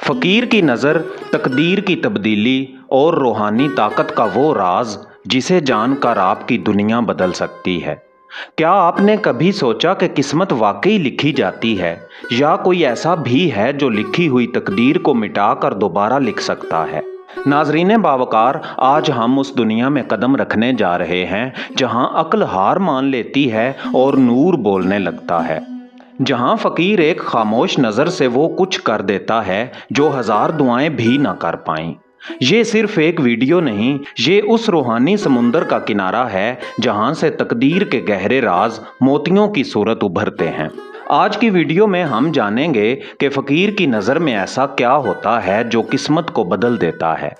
फ़कीर की नज़र तकदीर की तब्दीली और रूहानी ताकत का वो राज जिसे जानकर आपकी दुनिया बदल सकती है। क्या आपने कभी सोचा कि किस्मत वाकई लिखी जाती है या कोई ऐसा भी है जो लिखी हुई तकदीर को मिटाकर दोबारा लिख सकता है। नाजरीन बावकार, आज हम उस दुनिया में कदम रखने जा रहे हैं जहां अक्ल हार मान लेती है और नूर बोलने लगता है। जहां फ़कीर एक खामोश नज़र से वो कुछ कर देता है जो हज़ार दुआएं भी ना कर पाईं। ये सिर्फ एक वीडियो नहीं, ये उस रूहानी समुंदर का किनारा है जहां से तकदीर के गहरे राज मोतियों की सूरत उभरते हैं। आज की वीडियो में हम जानेंगे कि फ़कीर की नज़र में ऐसा क्या होता है जो किस्मत को बदल देता है।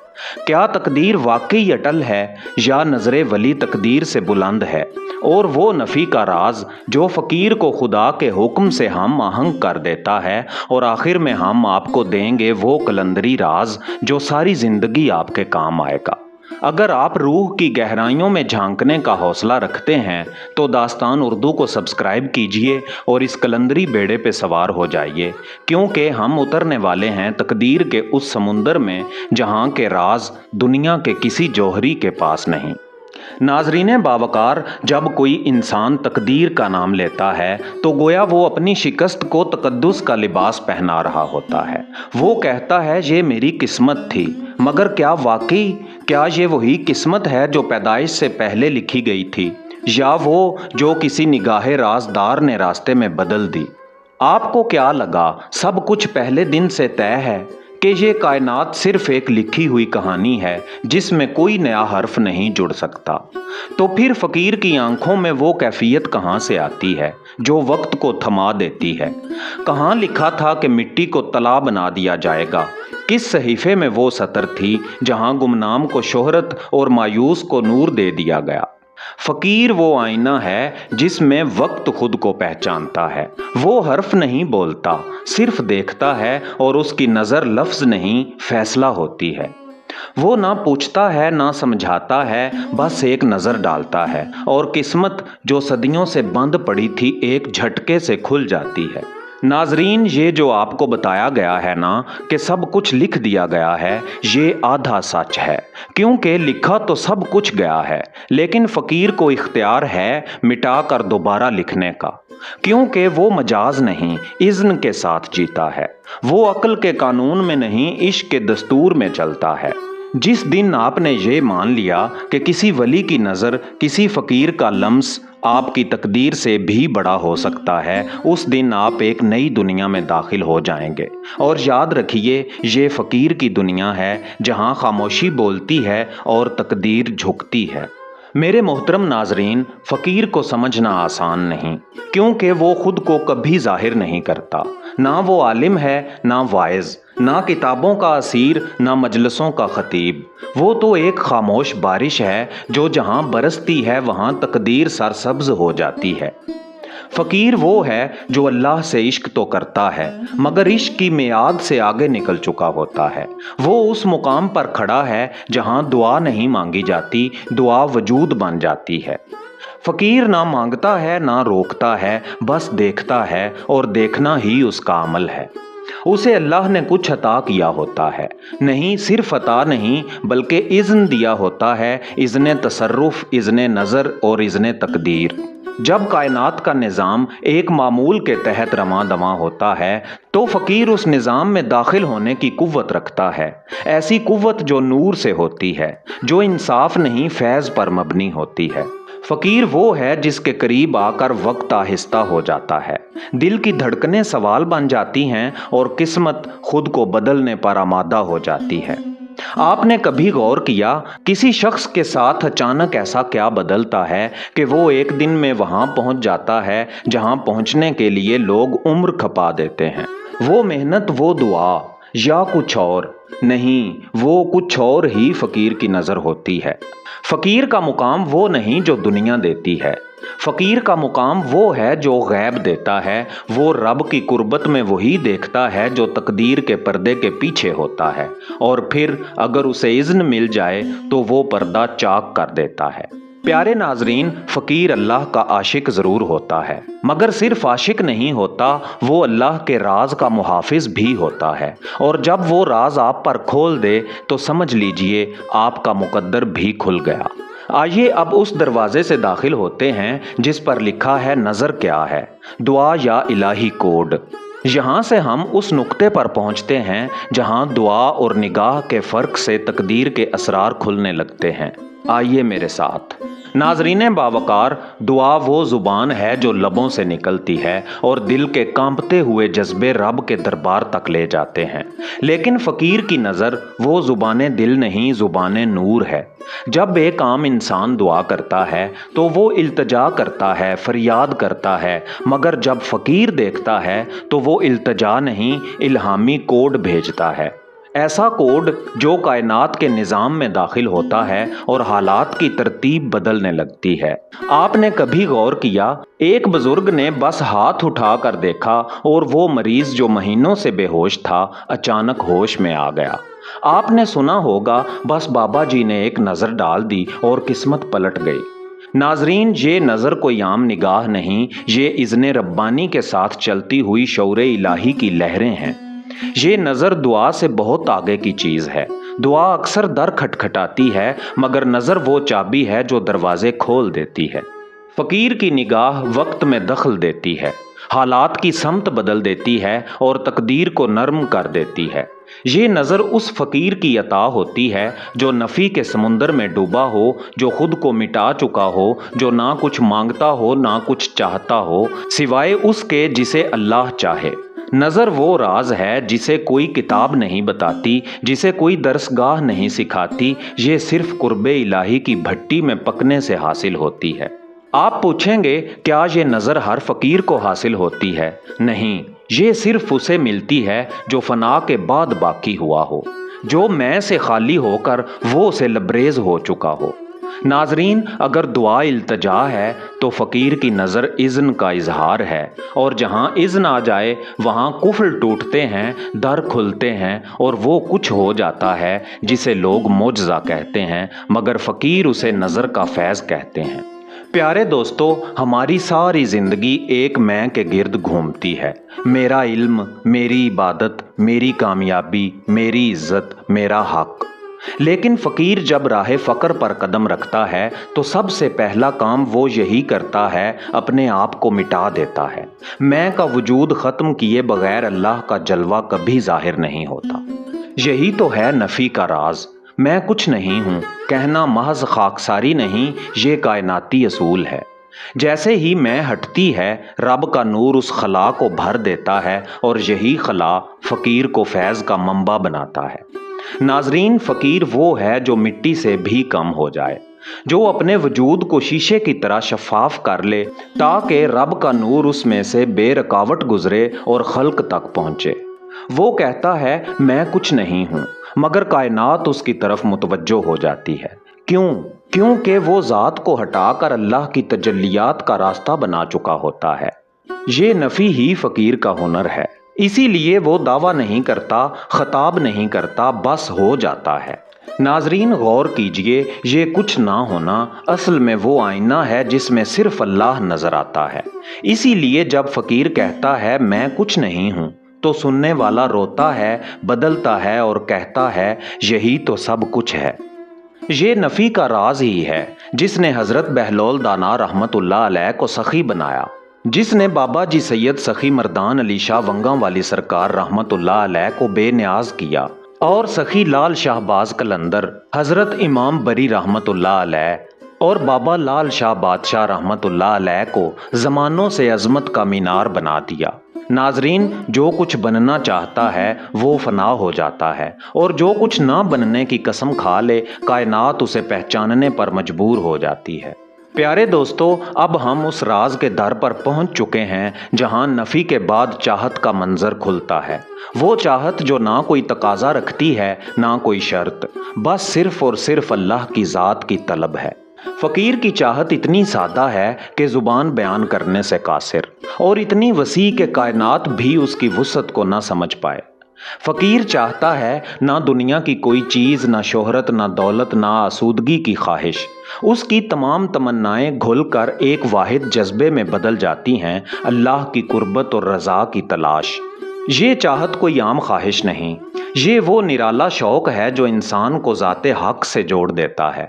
क्या तकदीर वाकई अटल है या नज़रे वली तकदीर से बुलंद है, और वो नफ़ी का राज जो फ़कीर को खुदा के हुक्म से हम आहंग कर देता है। और आखिर में हम आपको देंगे वो कलंदरी राज जो सारी ज़िंदगी आपके काम आएगा। अगर आप रूह की गहराइयों में झांकने का हौसला रखते हैं तो दास्तान उर्दू को सब्सक्राइब कीजिए और इस कलंदरी बेड़े पे सवार हो जाइए, क्योंकि हम उतरने वाले हैं तकदीर के उस समुंदर में जहां के राज दुनिया के किसी जौहरी के पास नहीं। नाजरीन बावकार, जब कोई इंसान तकदीर का नाम लेता है तो गोया वो अपनी शिकस्त को तकद्दुस का लिबास पहना रहा होता है। वो कहता है ये मेरी किस्मत थी, मगर क्या ये वही किस्मत है जो पैदाइश से पहले लिखी गई थी, या वो जो किसी निगाहे राजदार ने रास्ते में बदल दी। आपको क्या लगा सब कुछ पहले दिन से तय है कि ये कायनात सिर्फ एक लिखी हुई कहानी है जिसमें कोई नया हर्फ नहीं जुड़ सकता? तो फिर फ़कीर की आंखों में वो कैफियत कहाँ से आती है जो वक्त को थमा देती है? कहाँ लिखा था कि मिट्टी को तला बना दिया जाएगा? किस सहीफे में वो सतर थी जहाँ गुमनाम को शोहरत और मायूस को नूर दे दिया गया? फ़कीर वो आईना है जिसमें वक्त खुद को पहचानता है। वो हर्फ नहीं बोलता, सिर्फ देखता है, और उसकी नज़र लफ्ज़ नहीं फैसला होती है। वो ना पूछता है ना समझाता है, बस एक नज़र डालता है, और किस्मत जो सदियों से बंद पड़ी थी एक झटके से खुल जाती है। नाजरीन, ये जो आपको बताया गया है ना कि सब कुछ लिख दिया गया है, ये आधा सच है, क्योंकि लिखा तो सब कुछ गया है, लेकिन फ़कीर को इख्तियार है मिटा कर दोबारा लिखने का, क्योंकि वो मजाज नहीं इज़्न के साथ जीता है। वो अक्ल के कानून में नहीं इश्क के दस्तूर में चलता है। जिस दिन आपने ये मान लिया कि किसी वली की नज़र, किसी फ़कीर का लम्स आपकी तकदीर से भी बड़ा हो सकता है, उस दिन आप एक नई दुनिया में दाखिल हो जाएंगे। और याद रखिए, ये फ़कीर की दुनिया है जहां खामोशी बोलती है और तकदीर झुकती है। मेरे मोहतरम नाजरीन, फ़कीर को समझना आसान नहीं, क्योंकि वो खुद को कभी जाहिर नहीं करता। ना वो आलिम है, ना वाइज़, ना किताबों का असीर, ना मजलिसों का खतीब। वो तो एक खामोश बारिश है जो जहां बरसती है वहां तकदीर सरसब्ज हो जाती है। फ़कीर वो है जो अल्लाह से इश्क तो करता है, मगर इश्क की मियाद से आगे निकल चुका होता है। वो उस मुकाम पर खड़ा है जहां दुआ नहीं मांगी जाती, दुआ वजूद बन जाती है। फ़कीर ना मांगता है ना रोकता है, बस देखता है, और देखना ही उसका अमल है। उसे अल्लाह ने कुछ अता किया होता है, नहीं सिर्फ अता नहीं बल्कि इज़्न दिया होता है, इज़्न तसर्रुफ़, इज़्न नज़र और इज़्न तकदीर। जब कायनात का निज़ाम एक मामूल के तहत रमा दमा होता है तो फ़कीर उस निज़ाम में दाखिल होने की कुव्वत रखता है, ऐसी कुव्वत जो नूर से होती है, जो इंसाफ नहीं फैज़ पर मबनी होती है। फ़कीर वो है जिसके करीब आकर वक्त आहिस्ता हो जाता है, दिल की धड़कनें सवाल बन जाती हैं और किस्मत खुद को बदलने पर आमादा हो जाती है। आपने कभी गौर किया किसी शख्स के साथ अचानक ऐसा क्या बदलता है कि वो एक दिन में वहां पहुंच जाता है जहां पहुंचने के लिए लोग उम्र खपा देते हैं? वो मेहनत, वो दुआ, या कुछ और? नहीं, वो कुछ और ही फ़कीर की नज़र होती है। फ़कीर का मुकाम वो नहीं जो दुनिया देती है, फ़कीर का मुकाम वो है जो गैब देता है। वो रब की कुर्बत में वही देखता है जो तकदीर के पर्दे के पीछे होता है, और फिर अगर उसे इज़्न मिल जाए तो वो पर्दा चाक कर देता है। प्यारे नाजरीन, फ़कीर अल्लाह का आशिक ज़रूर होता है, मगर सिर्फ आशिक नहीं होता, वो अल्लाह के राज का मुहाफिज भी होता है। और जब वो राज आप पर खोल दे तो समझ लीजिए आपका मुकद्दर भी खुल गया। आइए अब उस दरवाजे से दाखिल होते हैं जिस पर लिखा है नज़र क्या है, दुआ या इलाही कोड। यहाँ से हम उस नुक्ते पर पहुँचते हैं जहाँ दुआ और निगाह के फ़र्क से तकदीर के असरार खुलने लगते हैं। आइए मेरे साथ। नाजरीन बावकार, दुआ वो ज़ुबान है जो लबों से निकलती है और दिल के कांपते हुए जज्बे रब के दरबार तक ले जाते हैं। लेकिन फ़कीर की नज़र वो ज़ुबान दिल नहीं, ज़ुबान नूर है। जब एक आम इंसान दुआ करता है तो वो इल्तजा करता है, फरियाद करता है, मगर जब फ़कीर देखता है तो वो इल्तजा नहीं, इल्हामी कोड भेजता है। ऐसा कोड जो कायनात के निज़ाम में दाखिल होता है और हालात की तरतीब बदलने लगती है। आपने कभी गौर किया, एक बुजुर्ग ने बस हाथ उठा कर देखा और वो मरीज जो महीनों से बेहोश था अचानक होश में आ गया। आपने सुना होगा, बस बाबा जी ने एक नज़र डाल दी और किस्मत पलट गई। नाजरीन, ये नज़र कोई आम निगाह नहीं, ये इज़्ने रब्बानी के साथ चलती हुई शौर इलाही की लहरें हैं। ये नज़र दुआ से बहुत आगे की चीज़ है। दुआ अक्सर दर खटखटाती है, मगर नज़र वो चाबी है जो दरवाजे खोल देती है। फ़कीर की निगाह वक्त में दखल देती है, हालात की समत बदल देती है और तकदीर को नरम कर देती है। ये नज़र उस फ़कीर की अता होती है जो नफ़ी के समुंदर में डूबा हो, जो खुद को मिटा चुका हो, जो ना कुछ मांगता हो ना कुछ चाहता हो, सिवाय उसके जिसे अल्लाह चाहे। नज़र वो राज है जिसे कोई किताब नहीं बताती, जिसे कोई दरसगाह नहीं सिखाती, ये सिर्फ कुर्बे इलाही की भट्टी में पकने से हासिल होती है। आप पूछेंगे, क्या ये नज़र हर फ़कीर को हासिल होती है? नहीं, ये सिर्फ उसे मिलती है जो फना के बाद बाकी हुआ हो, जो मैं से खाली होकर वो से लबरेज हो चुका हो। नाजरीन, अगर दुआ इल्तजा है तो फ़कीर की नज़र इज़्न का इजहार है, और जहाँ इज़्न आ जाए वहाँ कुफल टूटते हैं, दर खुलते हैं और वो कुछ हो जाता है जिसे लोग मोजज़ा कहते हैं, मगर फ़कीर उसे नज़र का फैज़ कहते हैं। प्यारे दोस्तों, हमारी सारी ज़िंदगी एक मैं के गिर्द घूमती है। मेरा इल्म, मेरी इबादत, मेरी कामयाबी, मेरी इज़्ज़त, मेरा हक़। लेकिन फ़कीर जब राह फ़क्र पर कदम रखता है तो सबसे पहला काम वो यही करता है, अपने आप को मिटा देता है। मैं का वजूद ख़त्म किए बग़ैर अल्लाह का जलवा कभी ज़ाहिर नहीं होता। यही तो है नफ़ी का राज। मैं कुछ नहीं हूँ कहना महज खाकसारी नहीं, ये कायनाती असूल है। जैसे ही मैं हटती है, रब का नूर उस खला को भर देता है और यही खला फ़कीर को फैज़ का मंबा बनाता है। नाजरीन, फ़कीर वो है जो मिट्टी से भी कम हो जाए, जो अपने वजूद को शीशे की तरह शफाफ कर ले ताकि रब का नूर उसमें से बेरकावट गुजरे और खल्क तक पहुँचे। वो कहता है, मैं कुछ नहीं हूँ, मगर कायनात उसकी तरफ मुतवज्जो हो जाती है। क्यों? क्योंकि वो ज़ात को हटाकर अल्लाह की तजल्लियात का रास्ता बना चुका होता है। ये नफ़ी ही फ़कीर का हुनर है। इसीलिए वो दावा नहीं करता, ख़ताब नहीं करता, बस हो जाता है। नाजरीन, गौर कीजिए, ये कुछ ना होना असल में वो आईना है जिसमें सिर्फ अल्लाह नज़र आता है। इसीलिए जब फ़कीर कहता है मैं कुछ नहीं हूँ तो सुनने वाला रोता है, बदलता है और कहता है यही तो सब कुछ है। ये नफ़ी का राज ही है जिसने हज़रत बहलोल दाना रहमतुल्लाह अलैह को सखी बनाया, जिसने बाबा जी सैयद सखी मर्दान अली शाह वंगा वाली सरकार रहमतुल्लाह अलैह को बेनियाज किया, और सखी लाल शाहबाज कलंदर हज़रत इमाम बरी रहमतुल्लाह अलैह और बाबा लाल शाह बादशाह रहमतुल्लाह अलैह को ज़मानों से अज़मत का मीनार बना दिया। नाजरीन, जो कुछ बनना चाहता है वो फना हो जाता है, और जो कुछ ना बनने की कसम खा ले कायनात उसे पहचानने पर मजबूर हो जाती है। प्यारे दोस्तों, अब हम उस राज के दर पर पहुंच चुके हैं जहां नफ़ी के बाद चाहत का मंजर खुलता है। वो चाहत जो ना कोई तकाजा रखती है ना कोई शर्त, बस सिर्फ और सिर्फ अल्लाह की ज़ात की तलब है। फ़कीर की चाहत इतनी सादा है कि ज़ुबान बयान करने से कासिर, और इतनी वसी के कायनात भी उसकी वुसअत को ना समझ पाए। फ़कीर चाहता है ना दुनिया की कोई चीज़, ना शोहरत, ना दौलत, ना आसूदगी की ख्वाहिश। اس کی تمام تمنائیں گھل کر ایک واحد جذبے میں بدل جاتی ہیں، اللہ کی قربت اور رضا کی تلاش۔ یہ چاہت کوئی عام خواہش نہیں، یہ وہ نرالا شوق ہے جو انسان کو ذات حق سے جوڑ دیتا ہے۔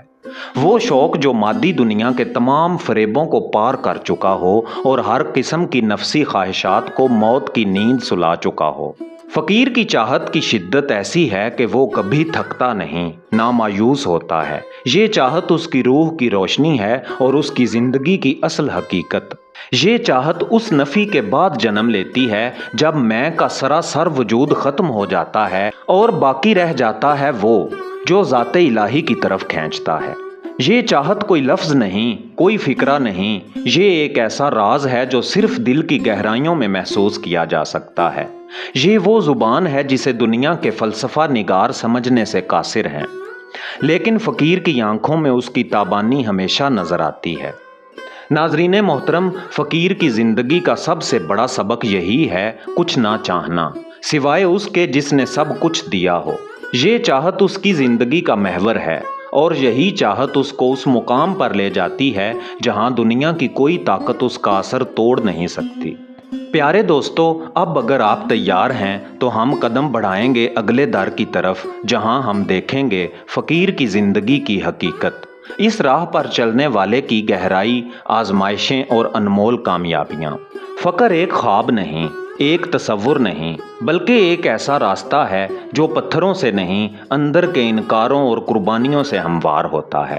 وہ شوق جو مادی دنیا کے تمام فریبوں کو پار کر چکا ہو اور ہر قسم کی نفسی خواہشات کو موت کی نیند سلا چکا ہو۔ فقیر کی چاہت کی شدت ایسی ہے کہ وہ کبھی تھکتا نہیں، نہ مایوس ہوتا ہے۔ یہ چاہت اس کی روح کی روشنی ہے اور اس کی زندگی کی اصل حقیقت۔ یہ چاہت اس نفی کے بعد جنم لیتی ہے جب میں کا سراسر وجود ختم ہو جاتا ہے اور باقی رہ جاتا ہے وہ جو ذات الہی کی طرف کھینچتا ہے۔ یہ چاہت کوئی لفظ نہیں، کوئی فکرہ نہیں، یہ ایک ایسا راز ہے جو صرف دل کی گہرائیوں میں محسوس کیا جا سکتا ہے۔ یہ وہ زبان ہے جسے دنیا کے فلسفہ نگار سمجھنے سے قاصر ہیں، لیکن فقیر کی آنکھوں میں اس کی تابانی ہمیشہ نظر آتی ہے۔ ناظرین محترم، فقیر کی زندگی کا سب سے بڑا سبق یہی ہے، کچھ نہ چاہنا سوائے اس کے جس نے سب کچھ دیا ہو۔ یہ چاہت اس کی زندگی کا محور ہے اور یہی چاہت اس کو اس مقام پر لے جاتی ہے جہاں دنیا کی کوئی طاقت اس کا اثر توڑ نہیں سکتی۔ پیارے دوستو، اب اگر آپ تیار ہیں تو ہم قدم بڑھائیں گے اگلے در کی طرف، جہاں ہم دیکھیں گے فقیر کی زندگی کی حقیقت، اس راہ پر چلنے والے کی گہرائی، آزمائشیں اور انمول کامیابیاں۔ فقر ایک خواب نہیں، ایک تصور نہیں، بلکہ ایک ایسا راستہ ہے جو پتھروں سے نہیں، اندر کے انکاروں اور قربانیوں سے ہموار ہوتا ہے۔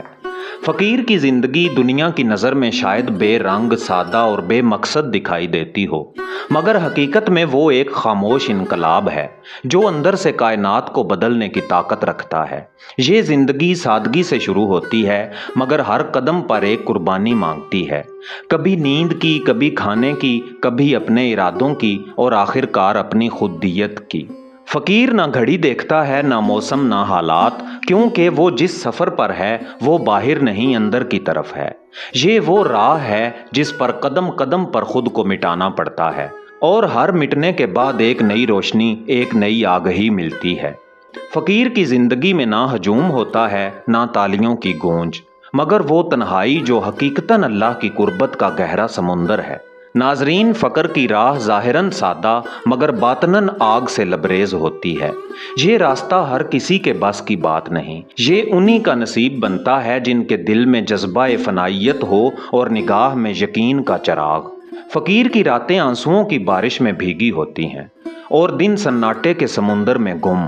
فقیر کی زندگی دنیا کی نظر میں شاید بے رنگ، سادہ اور بے مقصد دکھائی دیتی ہو، مگر حقیقت میں وہ ایک خاموش انقلاب ہے جو اندر سے کائنات کو بدلنے کی طاقت رکھتا ہے۔ یہ زندگی سادگی سے شروع ہوتی ہے، مگر ہر قدم پر ایک قربانی مانگتی ہے، کبھی نیند کی، کبھی کھانے کی، کبھی اپنے ارادوں کی اور آخر کار اپنی خودیت کی۔ فقیر نہ گھڑی دیکھتا ہے، نہ موسم، نہ حالات، کیونکہ وہ جس سفر پر ہے وہ باہر نہیں، اندر کی طرف ہے۔ یہ وہ راہ ہے جس پر قدم قدم پر خود کو مٹانا پڑتا ہے اور ہر مٹنے کے بعد ایک نئی روشنی، ایک نئی آگہی ملتی ہے۔ فقیر کی زندگی میں نہ ہجوم ہوتا ہے، نہ تالیوں کی گونج، مگر وہ تنہائی جو حقیقتاً اللہ کی قربت کا گہرا سمندر ہے۔ ناظرین، فقر کی راہ ظاہراً سادہ مگر باطناً آگ سے لبریز ہوتی ہے۔ یہ راستہ ہر کسی کے بس کی بات نہیں، یہ انہی کا نصیب بنتا ہے جن کے دل میں جذبہ فنائیت ہو اور نگاہ میں یقین کا چراغ۔ فقیر کی راتیں آنسوؤں کی بارش میں بھیگی ہوتی ہیں اور دن سناٹے کے سمندر میں گم،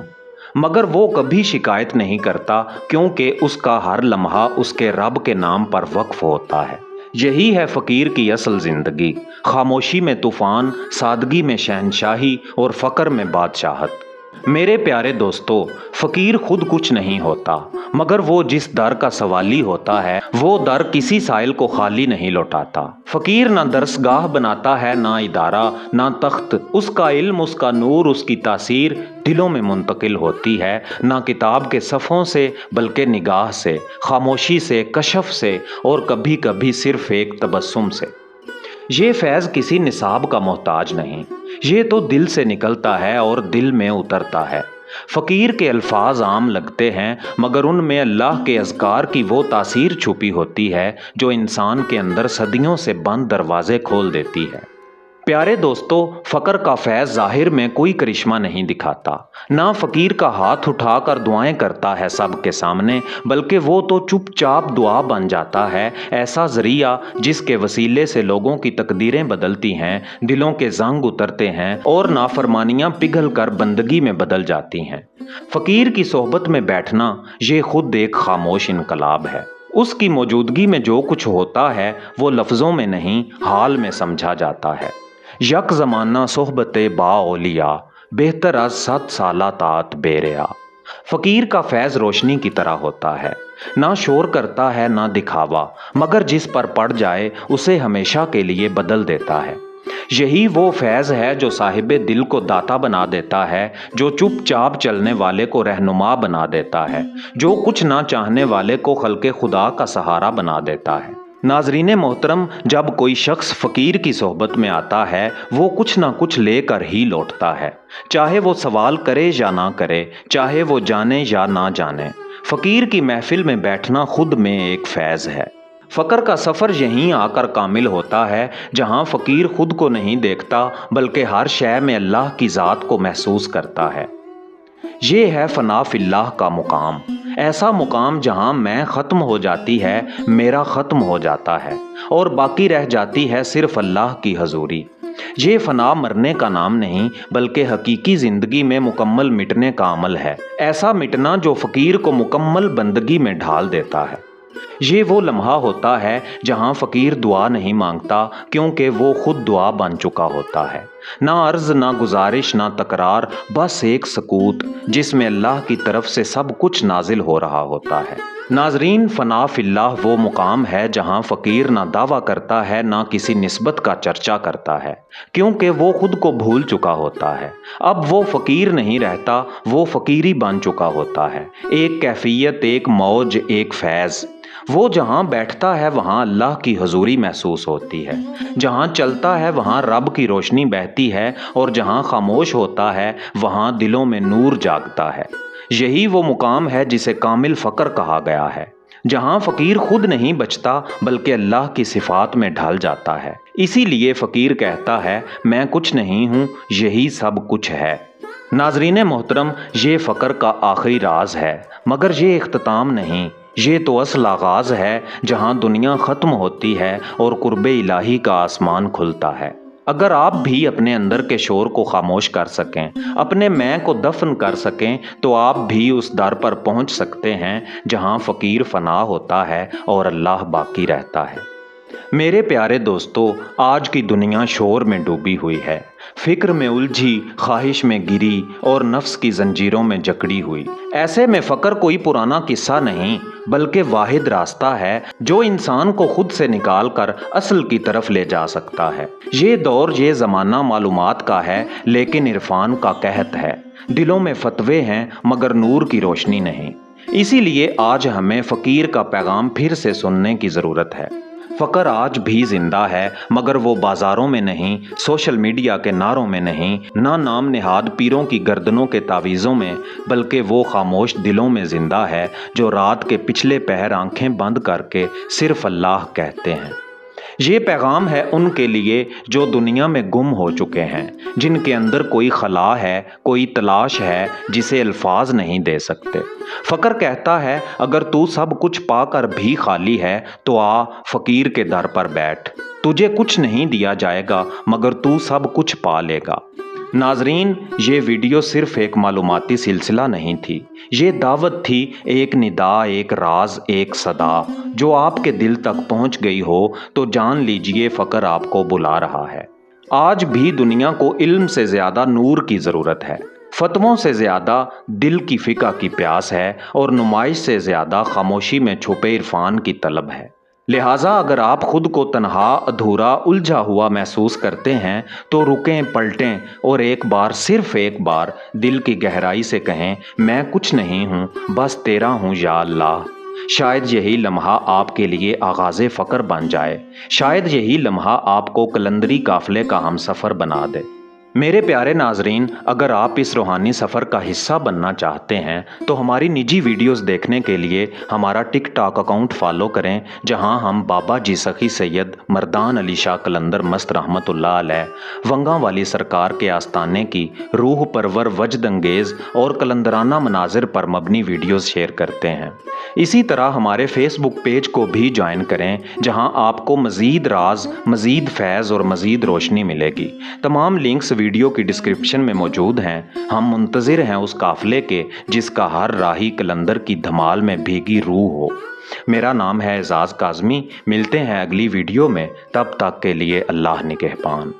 مگر وہ کبھی شکایت نہیں کرتا، کیونکہ اس کا ہر لمحہ اس کے رب کے نام پر وقف ہوتا ہے۔ یہی ہے فقیر کی اصل زندگی، خاموشی میں طوفان، سادگی میں شہنشاہی اور فقر میں بادشاہت۔ میرے پیارے دوستو، فقیر خود کچھ نہیں ہوتا، مگر وہ جس در کا سوالی ہوتا ہے وہ در کسی سائل کو خالی نہیں لوٹاتا۔ فقیر نہ درسگاہ بناتا ہے، نہ ادارہ، نہ تخت، اس کا علم، اس کا نور، اس کی تاثیر دلوں میں منتقل ہوتی ہے، نہ کتاب کے صفحوں سے بلکہ نگاہ سے، خاموشی سے، کشف سے اور کبھی کبھی صرف ایک تبسم سے۔ یہ فیض کسی نصاب کا محتاج نہیں، یہ تو دل سے نکلتا ہے اور دل میں اترتا ہے۔ فقیر کے الفاظ عام لگتے ہیں، مگر ان میں اللہ کے اذکار کی وہ تاثیر چھپی ہوتی ہے جو انسان کے اندر صدیوں سے بند دروازے کھول دیتی ہے۔ پیارے دوستو، فقر کا فیض ظاہر میں کوئی کرشمہ نہیں دکھاتا، نہ فقیر کا ہاتھ اٹھا کر دعائیں کرتا ہے سب کے سامنے، بلکہ وہ تو چپ چاپ دعا بن جاتا ہے، ایسا ذریعہ جس کے وسیلے سے لوگوں کی تقدیریں بدلتی ہیں، دلوں کے زنگ اترتے ہیں اور نافرمانیاں پگھل کر بندگی میں بدل جاتی ہیں۔ فقیر کی صحبت میں بیٹھنا یہ خود ایک خاموش انقلاب ہے۔ اس کی موجودگی میں جو کچھ ہوتا ہے وہ لفظوں میں نہیں، حال میں سمجھا جاتا ہے۔ یک زمانہ صحبت با اولیاء، بہتر از 100 سالہ طاعت بے ریا۔ فقیر کا فیض روشنی کی طرح ہوتا ہے، نہ شور کرتا ہے نہ دکھاوا، مگر جس پر پڑ جائے اسے ہمیشہ کے لیے بدل دیتا ہے۔ یہی وہ فیض ہے جو صاحب دل کو داتا بنا دیتا ہے، جو چپ چاپ چلنے والے کو رہنما بنا دیتا ہے، جو کچھ نہ چاہنے والے کو خلق خدا کا سہارا بنا دیتا ہے۔ नाजरीन मोहतरम, जब कोई शख्स फ़कीर की सोहबत में आता है वो कुछ ना कुछ लेकर ही लौटता है, चाहे वो सवाल करे या ना करे, चाहे वो जाने या ना जाने। फ़कीर की महफिल में बैठना खुद में एक फैज़ है। फ़क्र का सफ़र यहीं आकर कामिल होता है जहाँ फ़कीर खुद को नहीं देखता बल्कि हर शय में अल्लाह की ज़ात को महसूस करता है। ये है फ़ना फ़िल्लाह का मुकाम, ऐसा मुकाम जहाँ मैं ख़त्म हो जाती है, मेरा ख़त्म हो जाता है और बाकी रह जाती है सिर्फ़ अल्लाह की हजूरी। ये फ़ना मरने का नाम नहीं बल्कि हकीकी ज़िंदगी में मुकम्मल मिटने का अमल है, ऐसा मिटना जो फ़कीर को मुकम्मल बंदगी में ढाल देता है। ये वो लम्हा होता है जहाँ फ़कीर दुआ नहीं मांगता क्योंकि वो खुद दुआ बन चुका होता है। ना अर्ज़, ना गुजारिश, ना तकरार, बस एक सकूत जिसमें अल्लाह की तरफ से सब कुछ नाजिल हो रहा होता है। नाजरीन, फ़ना फ़िल्लाह वो मुकाम है जहाँ फ़कीर ना दावा करता है ना किसी निस्बत का चर्चा करता है, क्योंकि वो खुद को भूल चुका होता है। अब वो फ़कीर नहीं रहता, वो फ़कीरी बन चुका होता है। एक कैफियत, एक मौज, एक फैज़। वो जहाँ बैठता है वहाँ अल्लाह की हजूरी महसूस होती है, जहाँ चलता है वहाँ रब की रोशनी बहती है और जहाँ खामोश होता है वहाँ दिलों में नूर जागता है। यही वो मुकाम है जिसे कामिल फ़क्र कहा गया है, जहाँ फ़कीर खुद नहीं बचता बल्कि अल्लाह की सिफ़ात में ढल जाता है। इसीलिए फ़कीर कहता है, मैं कुछ नहीं हूँ, यही सब कुछ है। नाजरीन मोहतरम, ये फ़क्र का आखिरी राज है, मगर ये इख्तिताम नहीं, ये तो असल आगाज़ है जहाँ दुनिया ख़त्म होती है और कुर्बे इलाही का आसमान खुलता है। अगर आप भी अपने अंदर के शोर को खामोश कर सकें, अपने मैं को दफन कर सकें, तो आप भी उस दर पर पहुँच सकते हैं जहाँ फ़कीर फ़ना होता है और अल्लाह बाकी रहता है। मेरे प्यारे दोस्तों, आज की दुनिया शोर में डूबी हुई है, फिक्र में उलझी, ख्वाहिश में गिरी और नफ्स की जंजीरों में जकड़ी हुई। ऐसे में फ़क्र कोई पुराना किस्सा नहीं बल्कि वाहिद रास्ता है जो इंसान को खुद से निकाल कर असल की तरफ ले जा सकता है। ये दौर, ये ज़माना मालूमात का है लेकिन इरफान का कहत है। दिलों में फतवे हैं मगर नूर की रोशनी नहीं। इसीलिए आज हमें फ़कीर का पैगाम फिर से सुनने की ज़रूरत है। फ़क्र आज भी जिंदा है मगर वो बाज़ारों में नहीं, सोशल मीडिया के नारों में नहीं, ना नाम निहाद पीरों की गर्दनों के तावीज़ों में, बल्कि वो खामोश दिलों में ज़िंदा है जो रात के पिछले पहर आंखें बंद करके सिर्फ अल्लाह कहते हैं। ये पैगाम है उनके लिए जो दुनिया में गुम हो चुके हैं, जिनके अंदर कोई खला है, कोई तलाश है जिसे अल्फाज नहीं दे सकते। फ़क्र कहता है, अगर तू सब कुछ पाकर भी खाली है तो आ फ़कीर के दर पर बैठ। तुझे कुछ नहीं दिया जाएगा मगर तू सब कुछ पा लेगा। नाजरीन, ये वीडियो सिर्फ एक मालूमाती सिलसिला नहीं थी, ये दावत थी, एक निदा, एक राज, एक सदा जो आपके दिल तक पहुंच गई हो तो जान लीजिए फ़क्र आपको बुला रहा है। आज भी दुनिया को इल्म से ज़्यादा नूर की ज़रूरत है, फतवों से ज़्यादा दिल की फ़िक़ा की प्यास है और नुमाइश से ज़्यादा खामोशी में छुपे इरफान की तलब है। लिहाजा अगर आप खुद को तन्हा, अधूरा, उलझा हुआ महसूस करते हैं तो रुकें, पलटें और एक बार, सिर्फ एक बार दिल की गहराई से कहें, मैं कुछ नहीं हूँ, बस तेरा हूँ या अल्लाह। शायद यही लम्हा आपके लिए आगाज़े फ़क्र बन जाए, शायद यही लम्हा आपको कलंदरी काफ़िले का हमसफ़र बना दे। मेरे प्यारे नाजरीन, अगर आप इस रूहानी सफ़र का हिस्सा बनना चाहते हैं तो हमारी निजी वीडियोस देखने के लिए हमारा टिकटॉक अकाउंट फॉलो करें, जहां हम बाबा जी सखी सैयद मर्दान अली शाह कलंदर मस्त रहमतुल्लाह अलैह वंगा वाली सरकार के आस्थाने की रूह परवर, वजद अंगेज़ और कलंदराना मनाजिर पर मबनी वीडियोस शेयर करते हैं। इसी तरह हमारे फेसबुक पेज को भी ज्वाइन करें, जहां आपको मज़ीद राज, मज़ीद फैज़ और मज़ीद रोशनी मिलेगी। तमाम लिंक्स वीडियो की डिस्क्रिप्शन में मौजूद हैं। हम मुंतज़िर हैं उस काफ़िले के जिसका हर राही कलंदर की धमाल में भीगी रूह हो। मेरा नाम है एजाज़ काज़मी। मिलते हैं अगली वीडियो में, तब तक के लिए अल्लाह निगहबान।